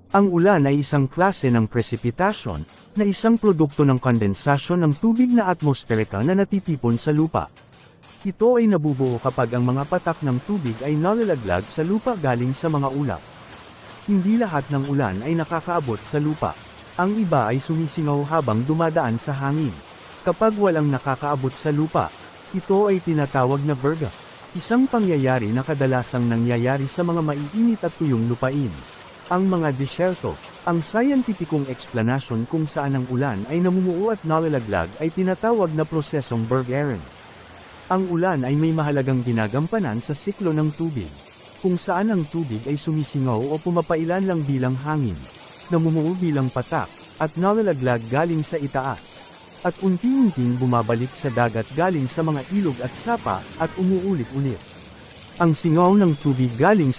Ang ulan ay isang klase ng precipitation, na isang produkto ng kondensasyon ng tubig na atmosperika na natitipon sa lupa. Ito ay nabubuo kapag ang mga patak ng tubig ay nalalaglag sa lupa galing sa mga ulap. Hindi lahat ng ulan ay nakakaabot sa lupa. Ang iba ay sumisingaw habang dumadaan sa hangin. Kapag walang nakakaabot sa lupa, ito ay tinatawag na virga. Isang pangyayari na kadalasang nangyayari sa mga maiinit at tuyong lupain. Ang mga disyerto, ang scientificong eksplanasyon kung saan ang ulan ay namumuo at nalalaglag ay tinatawag na prosesong Berggruen. Ang ulan ay may mahalagang ginagampanan sa siklo ng tubig, kung saan ang tubig ay sumisingaw o pumapailan lang bilang hangin, namumuo bilang patak, at nalalaglag galing sa itaas, at unti-unting bumabalik sa dagat galing sa mga ilog at sapa, at umuulit-ulit. Ang singaw ng tubig galing